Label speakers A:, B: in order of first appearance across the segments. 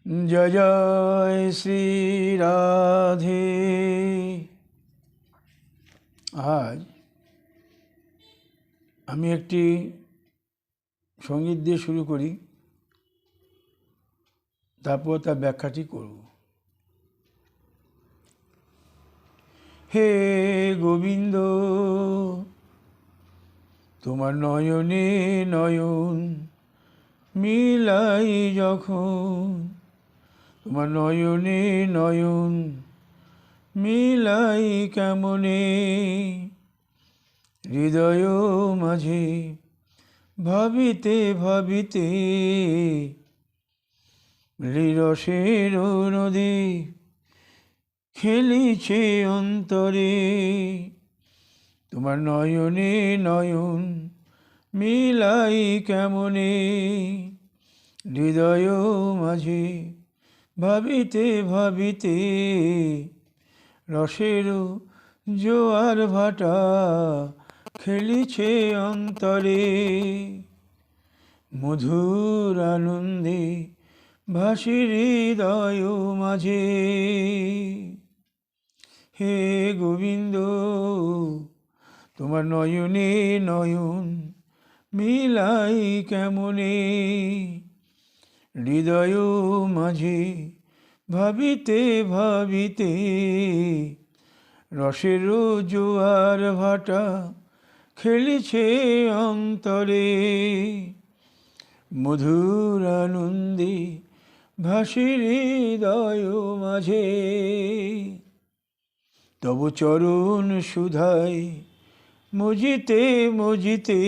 A: जय जय श्री राधे। आज আমি একটি সঙ্গীত দিয়ে শুরু করি, তারপর তার ব্যাখ্যাটি করব। হে গোবিন্দ, তোমার নয়নে নয়ন মিলাই যখন, তোমার নয়নে নয়ন মিলাই কেমনে, হৃদয় মাঝে ভাবিতে ভাবিতে রসের নদী খেলিছে অন্তরে। তোমার নয়নে নয়ন মিলাই কেমনে, হৃদয় মাঝে ভাবিতে ভাবিতে রসের জোয়ার ভাটা খেলিছে অন্তরে। মধুর আনন্দে ভাসি হৃদয় মাঝে। হে গোবিন্দ, তোমার নয়নে নয়ন মিলাই কেমনে, হৃদয় মাঝে ভাবিতে ভাবিতে রসের জোয়ার ভাটা খেলিছে অন্তরে। মধুর আনন্দে ভাসি হৃদয় মাঝে। তব চরণ সুধায় মজিতে মজিতে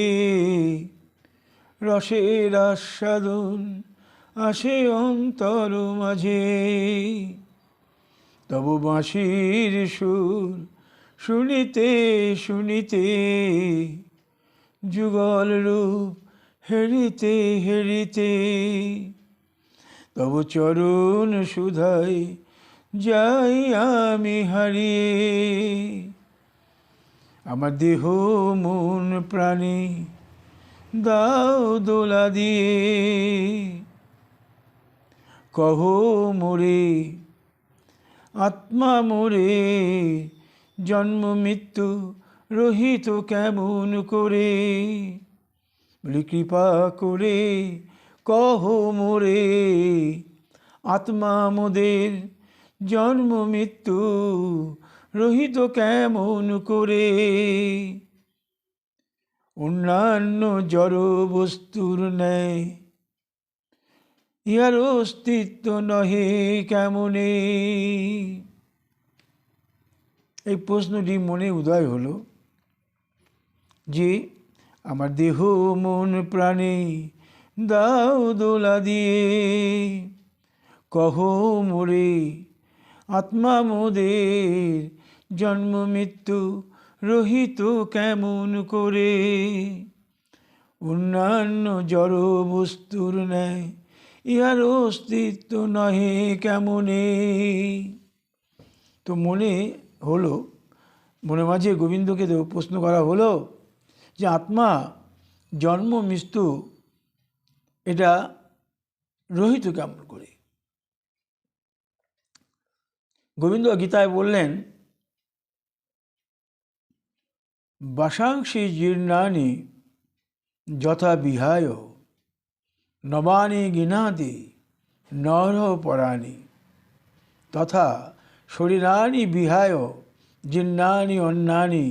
A: রসের আস্বাদন আসে অন্তর মাঝে। তব বাঁশির সুর শুনিতে শুনিতে যুগল রূপ হেরিতে হেরিতে, তব চরণ সুধায় যাই আমি হারিয়ে। আমার দেহ মন প্রাণী দাও দোলা দিয়ে, কহ মোরে আত্মা মোরে জন্ম মৃত্যু রহিত কেমন করে, বলি কৃপা করে কহ মোরে আত্মা মোদের জন্ম মৃত্যু রহিত কেমন করে। অন্যান্য জড় বস্তুর ন্যায় ইহার অস্তিত্ব নহে কেমনে। এই প্রশ্নটি মনে উদয় হলো যে আমার দেহ মন প্রাণে দাও দোলা দিয়ে, কহ মোরে আত্মা মোদের জন্ম মৃত্যু রহিত কেমন করে। অন্যান্য জড় বস্তুর ন্যায় ইহার অস্তিত্ব নহে কেমনে। তো মনে হলো, মনে মাঝে গোবিন্দকে তো প্রশ্ন করা হলো যে আত্মা জন্ম মৃত্যু এটা রহিত কেমন করে। গোবিন্দ গীতায় বললেন, বাসাংসি জীর্ণানি যথা বিহায় নবানি গিনাতি নর পরাণি, তথা শরীরানি বিহায় জীর্ণানি অন্যানি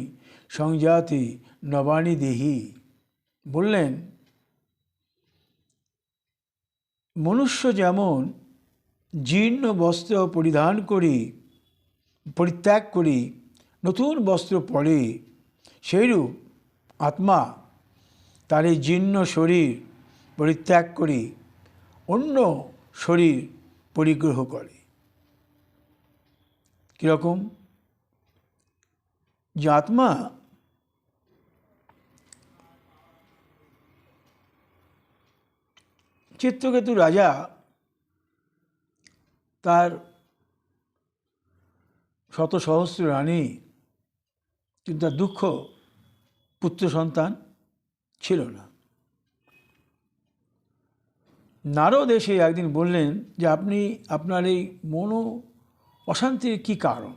A: সংজাতি নবানি দেহি। বললেন, মনুষ্য যেমন জীর্ণ বস্ত্র পরিত্যাগ করি নতুন বস্ত্র পরে, সেইরূপ আত্মা তার এই জীর্ণ শরীর পরিত্যাগ করে অন্য শরীর পরিগ্রহ করে। কীরকম? যে আত্মা চিত্রকেতু রাজা তার শত সহস্র রানী, কিন্তু তার দুঃখ পুত্র সন্তান ছিল না। নারদ এসে একদিন বললেন যে আপনি আপনার এই মনো অশান্তির কী কারণ?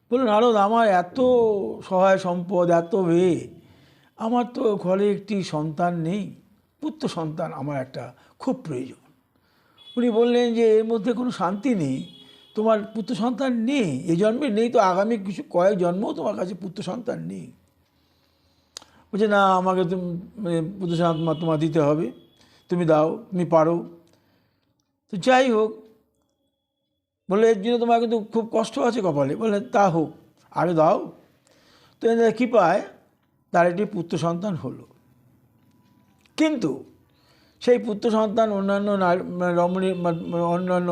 A: বললেন, নারদ, আমার এত সহায় সম্পদ, এত আমার তো ঘরে একটি সন্তান নেই, পুত্র সন্তান আমার একটা খুব প্রয়োজন। উনি বললেন যে এর মধ্যে কোনো শান্তি নেই, তোমার পুত্র সন্তান নেই, এই জন্মে নেই তো আগামী কিছু কয়েক জন্মও তোমার কাছে পুত্র সন্তান নেই। বলছে, না, আমাকে পুত্র সন্তান তোমার দিতে হবে, তুমি দাও, তুমি পারো। তো যাই হোক, বলে এর জন্য তোমার কিন্তু খুব কষ্ট আছে কপালে। বলে, তা হোক, আগে দাও। তো এদের কৃপায় তার একটি পুত্র সন্তান হলো। কিন্তু সেই পুত্র সন্তান অন্যান্য রমণী, অন্যান্য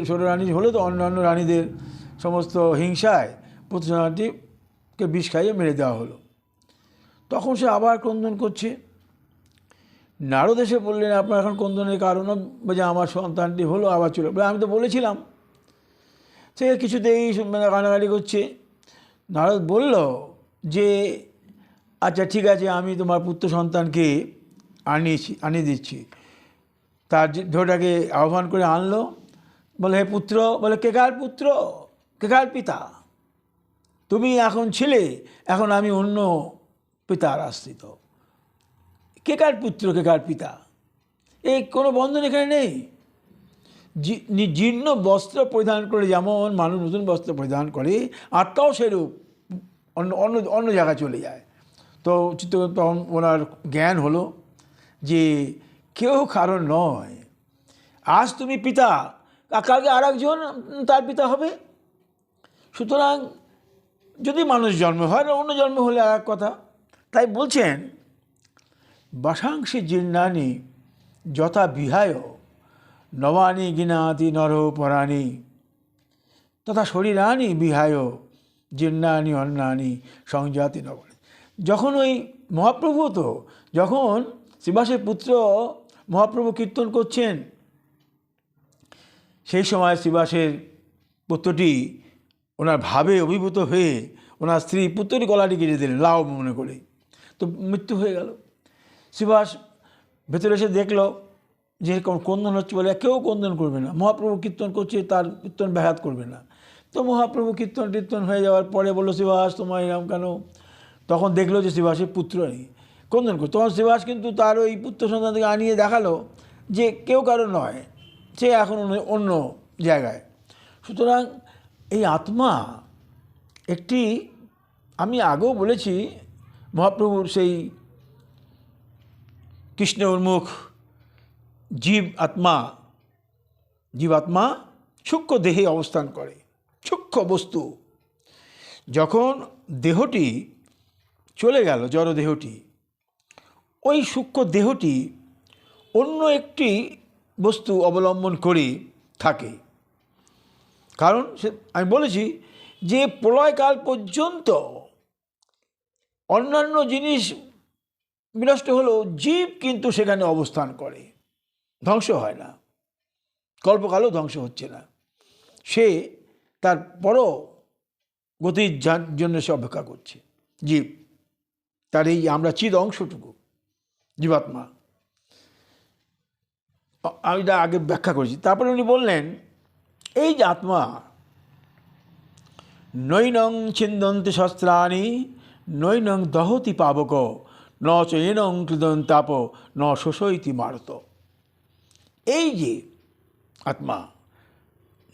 A: ছোটো রানী হলো, তো অন্যান্য রানীদের সমস্ত হিংসায় পুত্র সন্তানটিকে বিষ খাইয়ে মেরে দেওয়া হলো। তখন সে আবার ক্রন্দন করছে। নারদ এসে বললেন, আপনার এখন ক্রন্দনের কারণ? যে আমার সন্তানটি হলো, আবার চলে। আমি তো বলেছিলাম। সে কিছুতেই কান্নাকাটি করছে। নারদ বলল যে, আচ্ছা ঠিক আছে, আমি তোমার পুত্র সন্তানকে আনিয়ে দিচ্ছি। তার ঢোটাকে আহ্বান করে আনলো। বলে, হে পুত্র। বলে, কেকার পুত্র, কেকার পিতা? তুমি এখন ছিলে, এখন আমি অন্য পিতার আশ্রিত। কেকার পুত্র, কেকার পিতা? এই কোনো বন্ধন এখানে নেই। জীর্ণ বস্ত্র পরিধান করে যেমন মানুষ নতুন বস্ত্র পরিধান করে, আত্মাও সেরূপ অন্য অন্য অন্য জায়গায় চলে যায়। তো তখন ওনার জ্ঞান হলো যে কেউ কারণ নয়। আজ তুমি পিতা, কালকে আর একজন তার পিতা হবে। সুতরাং যদি মানুষ জন্ম হয়, অন্য জন্ম হলে আর এক কথা। তাই বলছেন, বাসাংসি জীর্ণানি যথা বিহায় নবানি গিনাতি নর পরাণী তথা শরীরানি বিহায় জীর্ণানি অন্নানি সংজাতি নবানি। যখন ওই মহাপ্রভু, তো যখন শ্রীবাসের পুত্র মহাপ্রভু কীর্তন করছেন, সেই সময় শ্রীবাসের পুত্রটি ওনার ভাবে অভিভূত হয়ে ওনার স্ত্রী পুত্রটি গলাটি কেটে দিলেন লাউ মনে করে। তো মৃত্যু হয়ে গেল। শ্রীবাস ভেতরে এসে দেখলো যে ক্রন্দন হচ্ছে, বলে কেউ ক্রন্দন করবে না, মহাপ্রভু কীর্তন করছে, তার কীর্তন ব্যাঘাত করবে না। তো মহাপ্রভু কীর্তন হয়ে যাওয়ার পরে বললো, শ্রীবাস তোমার এরকম কেন? তখন দেখলো যে শ্রীবাসের পুত্র নেই, ক্রন্দন করছে। তখন শ্রীবাস কিন্তু তার ওই পুত্র সন্তানকে আনিয়ে দেখালো যে কেউ কারো নয়, সে এখন অন্য জায়গায়। সুতরাং এই আত্মা একটি, আমি আগেও বলেছি, মহাপ্রভুর সেই কৃষ্ণ উন্মুখ জীবাত্মা সূক্ষ্ম দেহে অবস্থান করে। সূক্ষ্ম বস্তু যখন দেহটি চলে গেল, জড়দেহটি, ওই সূক্ষ্ম দেহটি অন্য একটি বস্তু অবলম্বন করে থাকে। কারণ আমি বলেছি যে প্রলয়কাল পর্যন্ত অন্যান্য জিনিস বিনষ্ট হলেও জীব কিন্তু সেখানে অবস্থান করে, ধ্বংস হয় না, কল্পকালও ধ্বংস হচ্ছে না। সে তার বড় গতির জন্য সে অপেক্ষা করছে। জীব, তার এই আমরা চিদ অংশটুকু জীবাত্মা, আমি তা আগে ব্যাখ্যা করেছি। তারপরে উনি বললেন, এই যে আত্মা নৈনং ছিন্দন্তি শস্ত্রাণি নৈনং দহতি পাবক ন চৈনং ক্লিদন্তাপ ন শোষয়তি মারত। এই যে আত্মা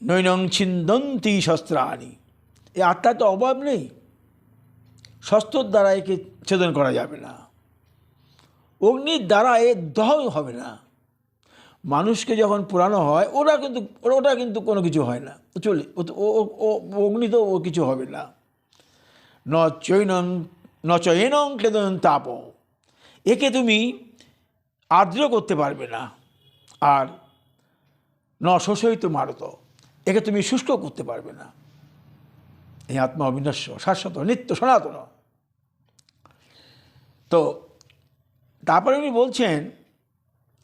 A: নৈনং ছিন্দন্তি শস্ত্রাণি, এই আত্মার তো অভাব নেই, শস্ত্রর দ্বারা একে ছেদন করা যাবে না, অগ্নির দ্বারা এর দহন হবে না। মানুষকে যখন পোড়ানো হয় ওটা কিন্তু কোনো কিছু হয় না, চলে অগ্নি তো ও কিছু হবে না। ন চৈনং ক্লেদন তাপ, একে তুমি আর্দ্র করতে পারবে না। আর ন শোষয়িত মারত, একে তুমি শুষ্ক করতে পারবে না। এই আত্মা অবিনশ্বর, শাশ্বত, নিত্য, সনাতন। তো তারপরে উনি বলছেন,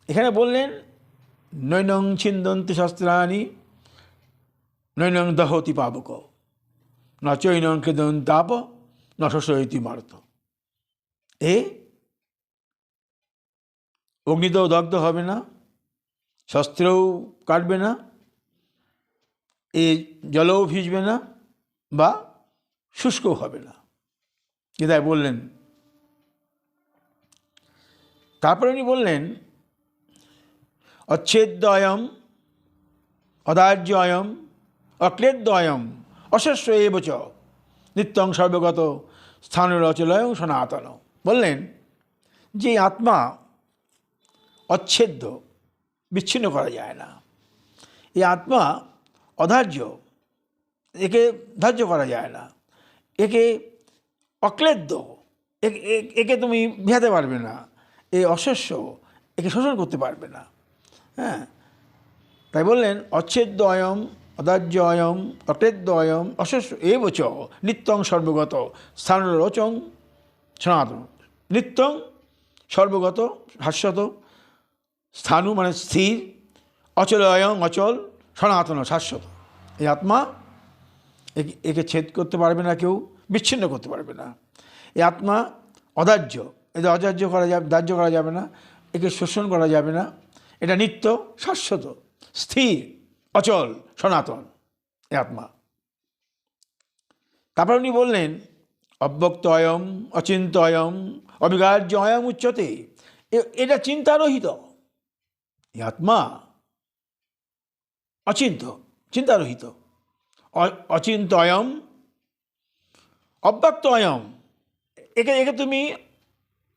A: এখানে বললেন নৈনং ছিন্দন্তি শস্ত্রাণি নৈনং দহতি পাবক ন চৈনং ক্লেদন তাপ ন শোষয়তি মারত। অগ্নিতেও দগ্ধ হবে না, শস্ত্রেও কাটবে না, এ জলেও ভিজবে না বা শুষ্কও হবে না, তাই বললেন। তারপরে উনি বললেন অচ্ছেদ্যয়ম অদার্যয়ম অক্লেদ্যয়ম অশেষ্য এব চ নিত্যং সর্বগত স্থানরচলয়ং সনাতন। বললেন যে আত্মা অচ্ছেদ্য, বিচ্ছিন্ন করা যায় না। এই আত্মা অধার্য, একে ধার্য করা যায় না। একে অক্লেদ্য, একে তুমি ভেজাতে পারবে না। এই অশেষ্য, একে শোষণ করতে পারবে না। হ্যাঁ, তাই বললেন অচ্ছেদ্য অয়ম অদার্য অয়ম অক্লেদ্য অয়ম অশেষ্য এব চ নিত্যং সর্বগত স্থানরচং সনাতন। নিত্যং সর্বগত শাশ্বত, স্থানু মানে স্থির, অচল অয়ং অচল, সনাতন শাশ্বত। এই আত্মা, একে ছেদ করতে পারবে না কেউ, বিচ্ছিন্ন করতে পারবে না। এই আত্মা অদার্য, এদের অদার্য করা যাবে, দাহ্য করা যাবে না, একে শোষণ করা যাবে না। এটা নিত্য, শাশ্বত, স্থির, অচল, সনাতন এই আত্মা। তারপর উনি বললেন অব্যক্ত অয়ম অচিন্ত অয়ম অবিকার্য অয়ম উচ্চতে। এটা চিন্তারহিত। এই আত্মা অচিন্ত, চিন্তারহিত। অচিন্ত অয়ম অব্যক্ত অয়ম, একে তুমি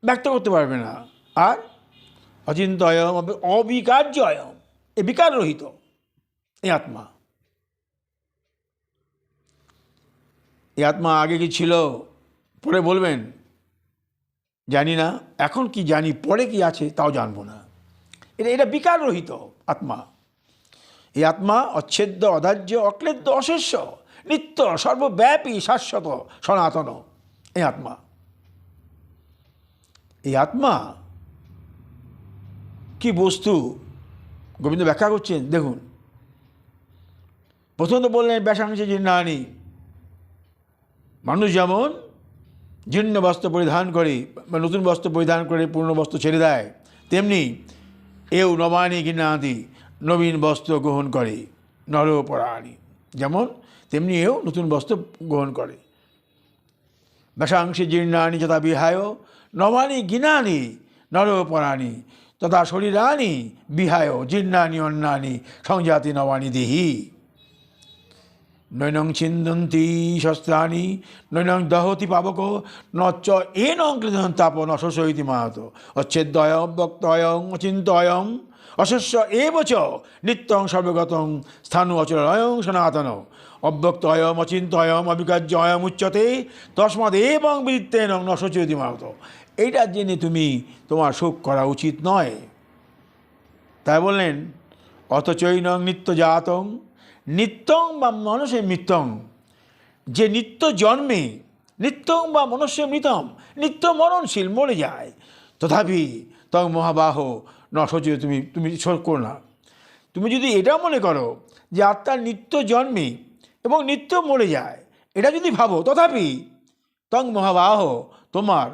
A: ব্যক্ত করতে পারবে না। আর অচিন্ত অয়ম অবিকার্য অয়ম, এ বিকার রহিত এই আত্মা। এই আত্মা আগে কি ছিল পরে বলবেন জানি না, এখন কি জানি, পরে কি আছে তাও জানবো না। এটা বিকার রহিত আত্মা। এই আত্মা অচ্ছেদ্য অধার্য অক্লেদ্য অশেষ্য নিত্য সর্বব্যাপী শাশ্বত সনাতন এই আত্মা। এই আত্মা কি বস্তু গোবিন্দ ব্যাখ্যা করছেন দেখুন। প্রথম তো বললেন ব্যাসাংশে জীর্ণানি, মানুষ যেমন জীর্ণ বস্ত্র পরিধান করে বা নতুন বস্ত্র পরিধান করে পুরনো বস্ত্র ছেড়ে দেয়, তেমনি এও নবানী গৃহ্ণাতি, নবীন বস্ত্র গ্রহণ করে নরপরাণী। যেমন তেমনি এও নতুন বস্ত্র গ্রহণ করে। ব্যাসাংশে জীর্ণানি যথা বিহায় নবানী গৃহ্ণানি নরপরাণী তথা শরীরানি বিহায় জীর্ণানি অন্যানি সংজাতি নবানী দেহি। নৈনং ছিন্দন্তি শস্ত্রাণি নৈনং দহতি পাবক নচ এনং ক্লেদন তাপ নশোষয়তি মাহাত। অচ্ছেদ্যয়ম বক্তয়ং অচিন্তয়ং অশস্য এব চ নিত্যং সর্বগতং স্থানু অচলয়ং সনাতন। অব্যক্তয়ম অচিন্তয়ম অবিকার্যয়ম উচ্যতে তস্মাদেবং বিদিত্তেন নশোচয়তি মাহাত। এইটা জেনে তুমি তোমার শোক করা উচিত নয়। তাই বললেন অথচৈনং নিত্য জাতং নিত্যং বা মনুষ্যে মৃত্যং, যে নিত্য জন্মে, নিত্যং বা মনুষ্য মৃতম, নিত্য মরণশীল, মরে যায়, তথাপি তং মহাবাহ ন সচিব, তুমি শোক করো না। তুমি যদি এটা মনে করো যে আত্মার নিত্য জন্মে এবং নিত্য মরে যায়, এটা যদি ভাবো, তথাপি তং মহাবাহ তোমার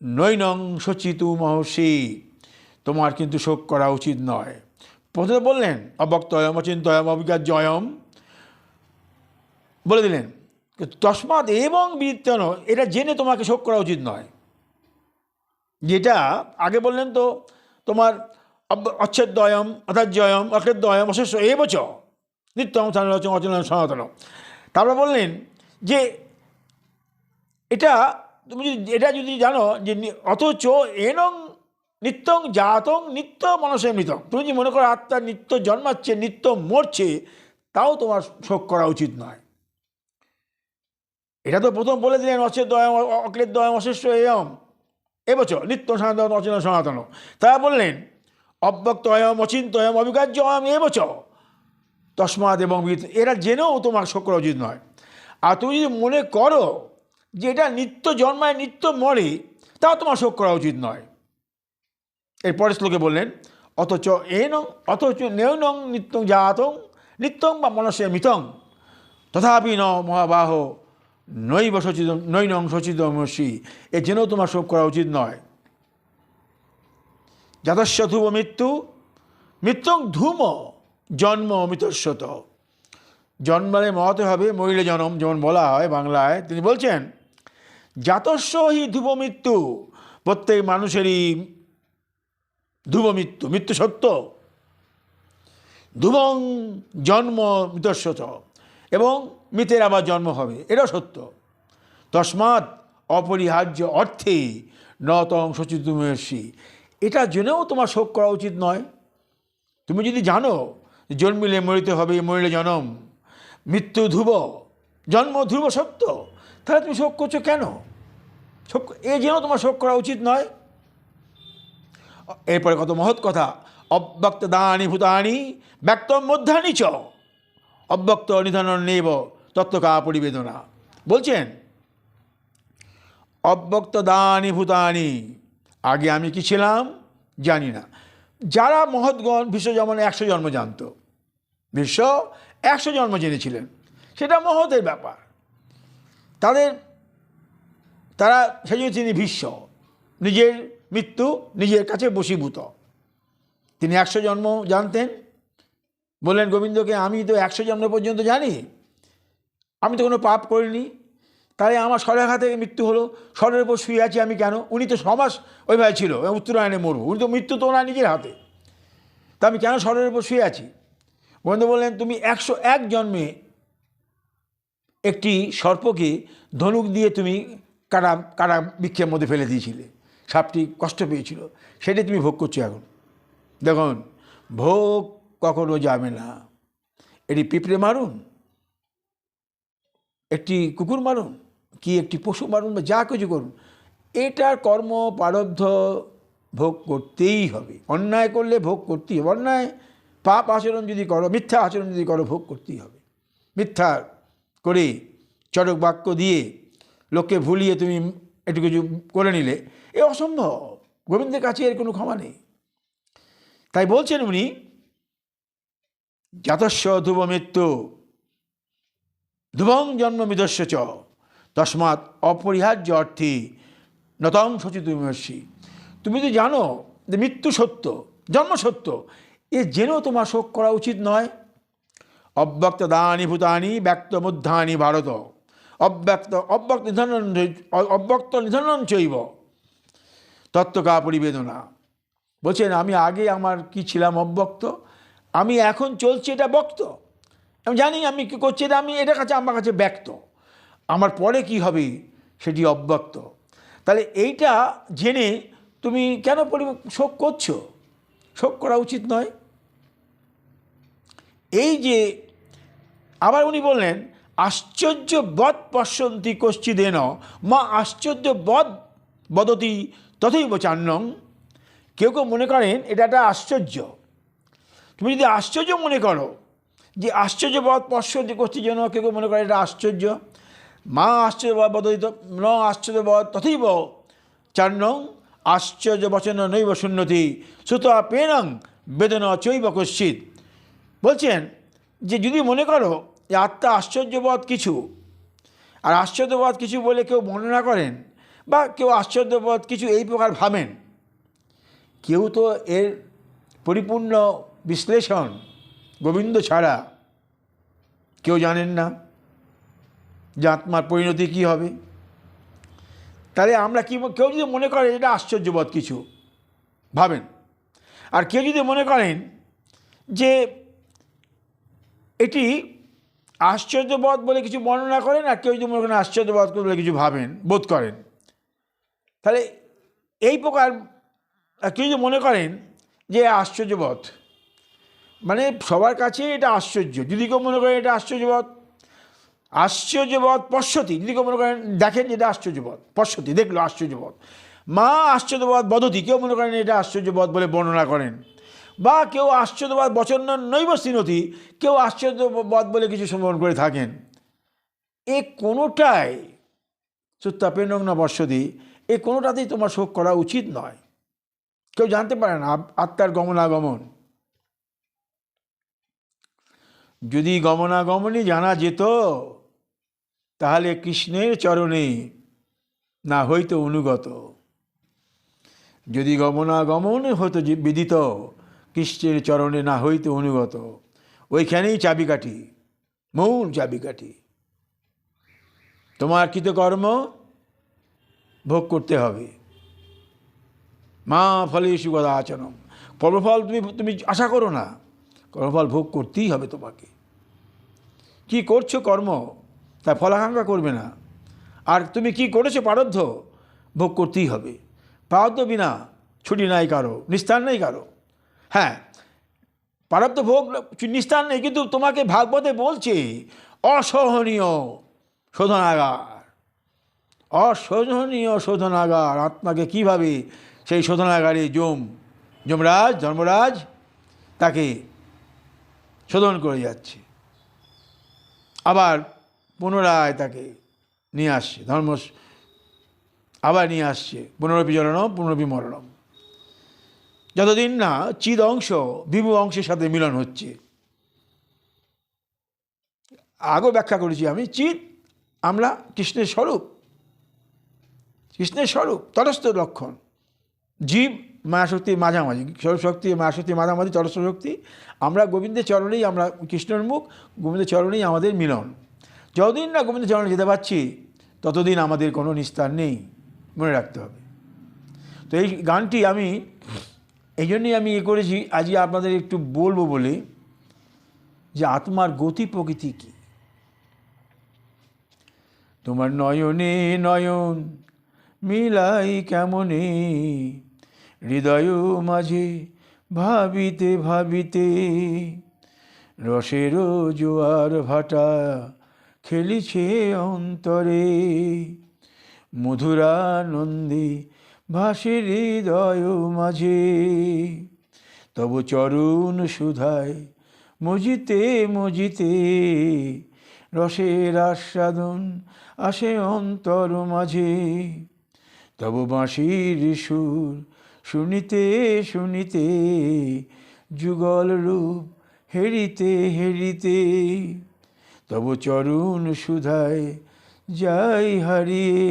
A: নৈনং সচিতু মহর্ষি, তোমার কিন্তু শোক করা উচিত নয়। প্রথমে বললেন অবক্তয়ম অচিন্তয়ম অবিকার্যয়ম, বলে দিলেন তস্মাৎ এবং বিদিত্তেন, এটা জেনে তোমাকে শোক করা উচিত নয়। যেটা আগে বললেন তো তোমার অচ্ছেদ্যয়ম অধার্যয়ম অক্লেদ্যয়ম অশেষ এব চ নিত্যং স্থানরচং অচলং সনাতন। তারপরে বললেন যে এটা তুমি যদি জানো যে অথচ এনং নিত্যং জাতং নিত্য মানুষের মৃত, তুমি যদি মনে করো আত্মা নিত্য জন্মাচ্ছে নিত্য মরছে, তাও তোমার শোক করা উচিত নয়। এটা তো প্রথম বলে দিলেন অচ্ছেদ্যয়ম অক্লেদ্যয়ম অশেষ এয়ম এবচ নিত্য সনাতন অচল সনাতন। তারা বললেন অব্যক্তয়ম অচিন্তয়ম অবিকার্যয়ম এবচ তস্মাৎ এবং এরা জেনেও তোমার শোক করা উচিত নয়। আর তুমি যদি মনে করো যে এটা নিত্য জন্মায় নিত্য মরে, তাও তোমার শোক করা উচিত নয়। এরপরের শ্লোকে বললেন অথচ অথচ নেয়নং নিত্যং জাতং নিত্যং বা মনস্যে মৃতং তথাপি ন মহাবাহ নৈব সচিত নৈনং সচিতমসি, এর জন্যও তোমার শোক করা উচিত নয়। জাতস্য ধ্রুব মৃত্যু মৃত্যুং ধূম জন্ম অমিতস্যত। জন্মালে মরতে হবে, মরিলে জনম, যেমন বলা হয় বাংলায়। তিনি বলছেন জাতস্য হি ধ্রুব মৃত্যু, প্রত্যেক মানুষেরই ধ্রুব মৃত্যু, মৃত্যু সত্য। ধ্রুবং জন্ম মৃতস্যত, এবং মৃতের আবার জন্ম হবে, এটাও সত্য। তস্মাৎ অপরিহার্য অর্থে ন তং শোচিতুমর্ষি, এটা জেনেও তোমার শোক করা উচিত নয়। তুমি যদি জানো জন্মিলে মরিতে হবে, মরিলে জনম, মৃত্যু ধ্রুব, জন্ম ধ্রুব সত্য, তাহলে তুমি শোক করছো কেন? শোক এ জেনেও তোমার শোক করা উচিত নয়। এরপরে কত মহৎ কথা, অব্যক্ত দানি ভূতানি ব্যক্ত মধ্যানি চ অব্যক্ত নিধন নেব তত্ত্বকা পরিবেদনা। বলছেন অব্যক্ত দানি ভূতানি, আগে আমি কি ছিলাম জানি না। যারা মহৎগণ, ভীষ্ম যেমন 100 জন্ম জানত, ভীষ্ম 100 জন্ম জেনেছিলেন, সেটা মহতের ব্যাপার। তারা সেই জন্য তিনি ভীষ্ম, নিজের মৃত্যু নিজের কাছে বশীভূত। তিনি 100 জন্ম জানতেন। বললেন গোবিন্দকে, আমি তো 100 জন্ম পর্যন্ত জানি, আমি তো কোনো পাপ করিনি, তাই আমার স্বরেখা থেকে মৃত্যু হলো, স্বরের উপর শুয়ে আছি আমি কেন? উনি তো সমাজ ওইভাবে ছিল, উত্তরায়ণে মরবো, উনি তো মৃত্যু তো ওনার নিজের হাতে, তা আমি কেন স্বরের উপর শুয়ে আছি? গোবিন্দ বললেন তুমি 101 জন্মে একটি সর্পকে ধনুক দিয়ে তুমি কাটা বৃক্ষের মধ্যে ফেলে দিয়েছিলে, সাপটি কষ্ট পেয়েছিল, সেটাই তুমি ভোগ করছো এখন। দেখুন, ভোগ কখনো যাবে না। এটি পিঁপড়ে মারুন, একটি কুকুর মারুন, কি একটি পশু মারুন, বা যা কিছু করুন, এটার কর্ম প্রারব্ধ ভোগ করতেই হবে। অন্যায় করলে ভোগ করতেই হবে, অন্যায় পাপ আচরণ যদি করো, মিথ্যা আচরণ যদি করো, ভোগ করতেই হবে। মিথ্যা করে চটক বাক্য দিয়ে লোককে ভুলিয়ে তুমি একটু কিছু করে নিলে, এ অসম্ভব। গোবিন্দের কাছে এর কোনো ক্ষমা নেই। তাই বলছেন উনি জাতস্য ধ্রুব মৃত্যু ধ্রুবং জন্ম মৃতস্য চ তস্মাৎ অপরিহার্য অর্থে নতং শোচিতুমর্ষি। তুমি যদি জানো যে মৃত্যু সত্য, জন্ম সত্য, এ জেনেও তোমার শোক করা উচিত নয়। অব্যক্ত দানি ভূতানি ব্যক্ত মধ্যানি ভারত অব্যক্ত নিধনন চৈব তত্ত্বকা পরিবেদনা। বলছেন আমি আগে আমার কি ছিলাম অব্যক্ত, আমি এখন চলছি এটা ব্যক্ত। আমি জানি আমি কী করছি, এটা আমি, এটা কাছে আমার কাছে ব্যক্ত, আমার পরে কি হবে সেটি অব্যক্ত। তাহলে এইটা জেনে তুমি কেন শোক করছো? শোক করা উচিত নয়। এই যে আবার উনি বললেন আশ্চর্যবৎ পশ্যন্তি কশ্চিদেন মা আশ্চর্যবৎ বদতি তথৈব চান্নং। কেউ কেউ মনে করেন এটা একটা আশ্চর্য। তুমি যদি আশ্চর্য মনে করো যে আশ্চর্যবৎ পশ্যন্তি কশ্চিদেন, কেউ কেউ মনে করে এটা আশ্চর্য। মা আশ্চর্যবৎ বদতি ন আশ্চর্যবৎ তথৈব চান্নং আশ্চর্য বচন নৈব শূন্যতি শ্রুতা পেনং বেদনা চৈব কশ্চিৎ। বলছেন যে যদি মনে করো যে আত্মা আশ্চর্যবোধ কিছু, আর আশ্চর্যবোধ কিছু বলে কেউ বর্ণনা করেন, বা কেউ আশ্চর্যবোধ কিছু এই প্রকার ভাবেন, কেউ তো এর পরিপূর্ণ বিশ্লেষণ গোবিন্দ ছাড়া কেউ জানেন না যে আত্মার পরিণতি কী হবে। তাহলে আমরা কি, কেউ যদি মনে করে এটা আশ্চর্যবোধ কিছু ভাবেন, আর কেউ যদি মনে করেন যে এটি আশ্চর্যবোধ বলে কিছু বর্ণনা করেন, আর কেউ যদি মনে করেন আশ্চর্যবোধ বলে কিছু ভাবেন, বোধ করেন, তাহলে এই প্রকার কেউ যদি মনে করেন যে আশ্চর্যবোধ মানে সবার কাছে এটা আশ্চর্য, যদি কেউ মনে করেন এটা আশ্চর্যবোধ, আশ্চর্যবোধ পশ্যতি, যদি কেউ মনে করেন দেখেন যেটা আশ্চর্যবোধ, পশ্যতি দেখলো আশ্চর্যবোধ, মা আশ্চর্যবোধ বদতি, কেউ মনে করেন এটা আশ্চর্যবোধ বলে বর্ণনা করেন, বা কেউ আশ্চর্যবোধ বচন নৈব শৃণোতি, কেউ আশ্চর্যবোধ বলে কিছু সম্বোধন করে থাকেন। এ কোনোটাই শ্রুতাপেনং না বর্ষতি, এ কোনোটাতেই তোমার শোক করা উচিত নয়। কেউ জানতে পারে না আত্মার গমনাগমন। যদি গমনাগমনই জানা যেত তাহলে কৃষ্ণের চরণে না হইতো অনুগত। যদি গমনাগমন হতো যে বিদিত, কৃষ্ণের চরণে না হইতে অনুগত। ওইখানেই চাবিকাঠি, মূল চাবিকাঠি। তোমার কৃতকর্ম ভোগ করতে হবে। মা ফলেষু কদাচনম, কর্মফল তুমি আশা করো না, কর্মফল ভোগ করতেই হবে তোমাকে। কি করছো কর্ম, তা ফলাকাঙ্ক্ষা করবে না। আর তুমি কি করেছো প্রারব্ধ, ভোগ করতেই হবে। প্রারব্ধ বিনা ছুটি নাই কারো, নিস্তার নেই কারো। হ্যাঁ, প্রারব্ধ ভোগ নিস্তার নেই, কিন্তু তোমাকে ভাগবতে বলছে অসহনীয় শোধনাগার, অসহনীয় শোধনাগার। আত্মাকে কিভাবে সেই শোধনাগারে যমরাজ ধর্মরাজ তাকে শোধন করে যাচ্ছে, আবার পুনরায় তাকে নিয়ে আসছে আবার নিয়ে আসছে, পুনরপি জননম পুনরপি মরণম। যতদিন না চিদ অংশ বিভু অংশের সাথে মিলন হচ্ছে। আগেও ব্যাখ্যা করেছি আমি, চিদ আমরা কৃষ্ণের স্বরূপ, কৃষ্ণের স্বরূপ তটস্থ লক্ষণ। জীব মায়াশক্তির মাঝামাঝি, স্বরূপশক্তি মায়াশক্তির মাঝামাঝি তটস্থ শক্তি। আমরা গোবিন্দের চরণেই, আমরা কৃষ্ণের মুখ, গোবিন্দের চরণেই আমাদের মিলন। যতদিন না গোবিন্দের চরণে যেতে পারছি ততদিন আমাদের কোনো নিস্তার নেই, মনে রাখতে হবে। তো এই গানটি আমি এই জন্যই আমি করেছি, আজকে আপনাদের একটু বলবো বলে, যে আত্মার গতি প্রকৃতি কী। তোমার নয়নে নয়ন মিলাই কেমনে, হৃদয় মাঝে ভাবিতে ভাবিতে, রসেরও জোয়ার ভাটা খেলিছে অন্তরে, মধুরানন্দে ভাসে হৃদয় মাঝে, তব চরণ সুধায় মজিতে মজিতে, রসের আস্বাদন আসে অন্তর মাঝে, তব বাঁশির সুর শুনিতে শুনিতে, যুগল রূপ হেরিতে হেরিতে, তব চরণ সুধায় যাই হারিয়ে।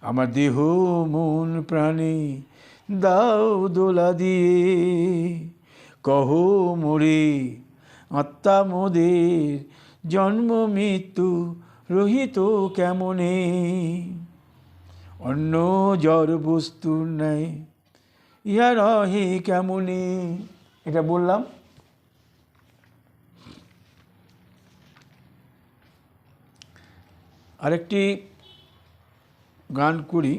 A: আমার দেহ মন প্রাণে দাও দোলা দিয়ে, কহ মোরে আত্মা মোদের জন্ম মৃত্যু রহিত কেমনে, অন্য জড় বস্তুর নাই ইহা রহে কেমনে। এটা বললাম। আরেকটি গান করি।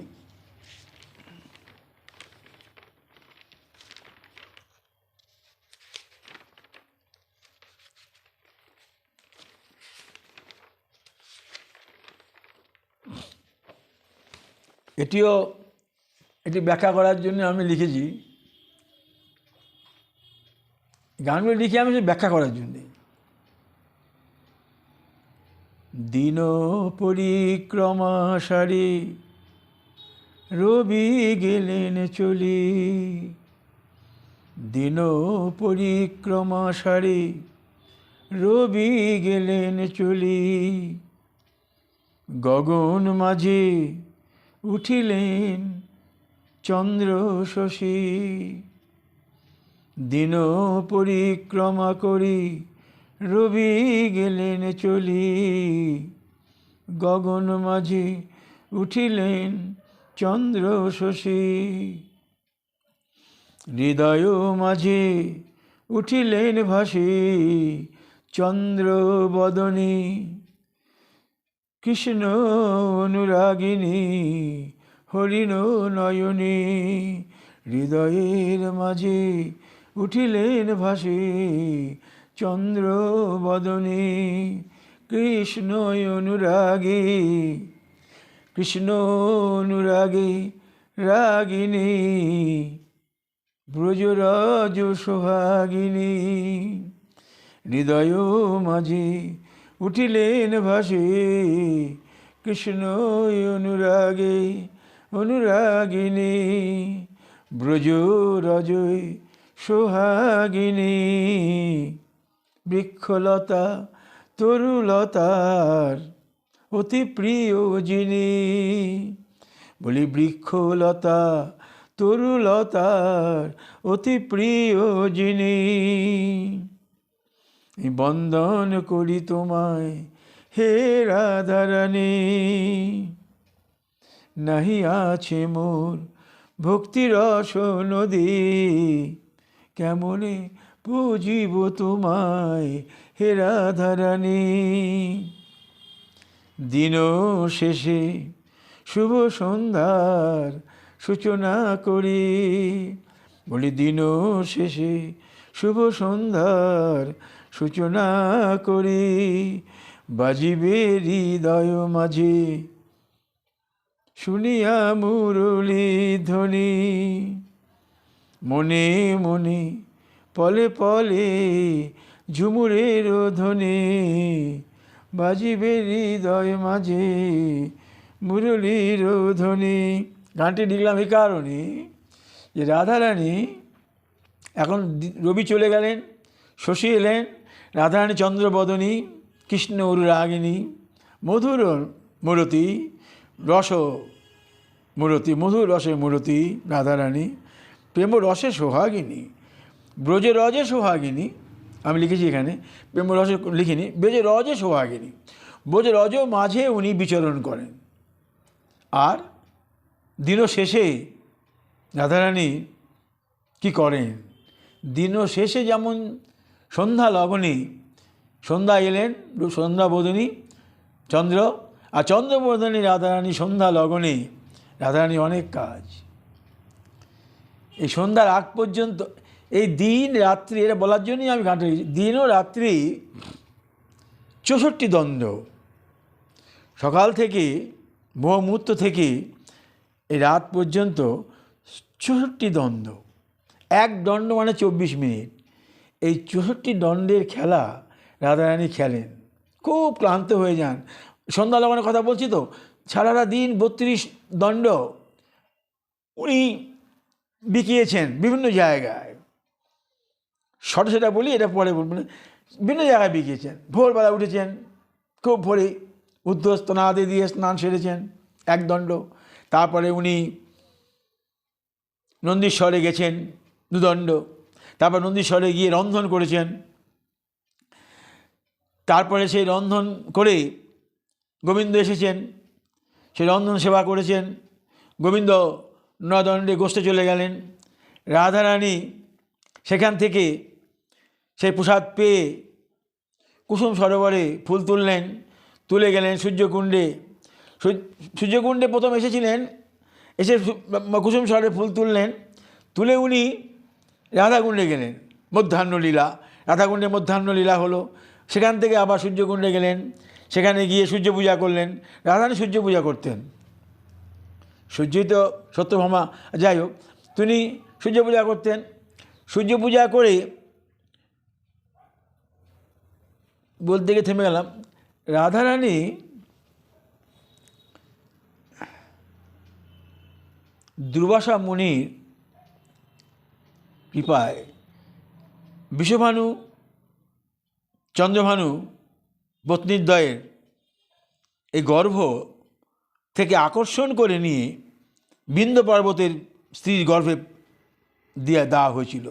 A: এটি ব্যাখ্যা করার জন্য আমি লিখেছি, গানগুলো লিখে আমি ব্যাখ্যা করার জন্যে। দিন পরিক্রমা সারি রবি গেলেন চলি, দিন পরিক্রমা সারি রবি গেলেন চলি, গগন মাঝে উঠিলেন চন্দ্র শশী, দিন পরিক্রমা করি রবি গেলেন চলি, গগন মাঝে উঠিলেন চন্দ্র শশী, হৃদয় মাঝে উঠিলেন ভাসি চন্দ্র বদনী, কৃষ্ণ অনুরাগিনী হরিণ নয়নী, হৃদয়ের মাঝে উঠিলেন ভাসি চন্দ্র বদনী, কৃষ্ণ অনুরাগী কৃষ্ণ অনুরাগী রাগিনী, ব্রজরাজ সোহাগিনী, হৃদয় মাঝে উঠিলেন ভাসি কৃষ্ণ অনুরাগী অনুরাগিনী, ব্রজরাজ সোহাগিনী, বৃক্ষলতা তরুলতার অতি প্রিয় যিনি, বলি বৃক্ষলতা তরুলতার অতি প্রিয় যিনি, বন্দন করি তোমায় হে রাধারানী। নাহি আছে মোর ভক্তিরস নদী, কেমনে পুজিব তোমায় হে রাধারানী। দিন শেষে শুভ সন্ধ্যার সূচনা করি, বলি দিন শেষে শুভ সন্ধ্যার সূচনা করি। বাজিবে হৃদয় মাঝে শুনিয়া মুরলী ধ্বনি, মনে মনে পলে পলে ঝুমুরের ধ্বনি। বাজিবে হৃদয় মাঝে মুরলীর ধ্বনি। গানটি লিখলাম এই কারণে যে রাধারানী, এখন রবি চলে গেলেন, শশী এলেন, রাধারানী চন্দ্রবদনী, কৃষ্ণ অনুরাগিনী, মধুর মূরতি, রস মূরতি, মধুর রসে মূরতি রাধারানী, প্রেম রসে সোহাগিনী, ব্রজে রজে সোহাগিনী। আমি লিখেছি এখানে, প্রেম রসে লিখিনি, ব্রজে রজে সোহাগিনী। ব্রজে রজ মাঝে উনি বিচরণ করেন। আর দিন শেষে রাধারানী কি করেন? দিন শেষে যেমন সন্ধ্যা লগ্নে, সন্ধ্যা এলেন সন্ধ্যাবোধিনী চন্দ্র, আর চন্দ্রবোধিনী রাধারানী সন্ধ্যা লগ্নে। রাধারানী অনেক কাজ, এই সন্ধ্যার আগ পর্যন্ত, এই দিন রাত্রি, এটা বলার জন্যই আমি গানটা লিখেছি। দিন ও রাত্রি 64 দ্বন্দ্ব, সকাল থেকে মুহূর্ত থেকে এই রাত পর্যন্ত 64 দ্বন্দ্ব। এক দণ্ড মানে 24 মিনিট। এই 64 দণ্ডের খেলা রাধারানী খেলেন, খুব ক্লান্ত হয়ে যান। সন্ধ্যা লগনের কথা বলছি তো, সারাটা দিন 32 দণ্ড উনি বিকিয়েছেন বিভিন্ন জায়গায়। শর্টে সেটা বলি, এটা পরে বলবেন। বিভিন্ন জায়গায় বিকিয়েছেন। ভোরবেলা উঠেছেন, খুব ভোরে উদ্ধস্তনাদি দিয়ে স্নান সেরেছেন, এক দণ্ড। তারপরে উনি নন্দীশ্বরে গেছেন, দুদণ্ড। তারপর নন্দীশ্বরে গিয়ে রন্ধন করেছেন। তারপরে সেই রন্ধন করে গোবিন্দ এসেছেন, সেই রন্ধন সেবা করেছেন। গোবিন্দ নদণ্ডে গোষ্ঠে চলে গেলেন। রাধারানী সেখান থেকে সেই প্রসাদ পেয়ে কুসুম সরোবরে ফুল তুললেন, তুলে গেলেন সূর্যকুণ্ডে। সূর্যকুণ্ডে প্রথম এসেছিলেন, এসে কুসুম সরোবরে ফুল তুললেন, তুলে উনি রাধাকুণ্ডে গেলেন। মধ্যাহ্ন লীলা, রাধাকুণ্ডে মধ্যাহ্ন লীলা হলো। সেখান থেকে আবার সূর্যকুণ্ডে গেলেন, সেখানে গিয়ে সূর্য পূজা করলেন। রাধারানী সূর্য পূজা করতেন। সূর্যই তো সত্যভামা, যাই হোক, তিনি সূর্য পূজা করতেন। সূর্য পূজা করে বলতে গিয়ে থেমে গেলাম। রাধারানী দুর্বাসা মুনির কৃপায় বিষভানু চন্দ্রভানু পত্নীদ্বয়ের এই গর্ভ থেকে আকর্ষণ করে নিয়ে বিন্ধ্য পর্বতের স্ত্রীর গর্ভে দিয়ে দেওয়া হয়েছিল।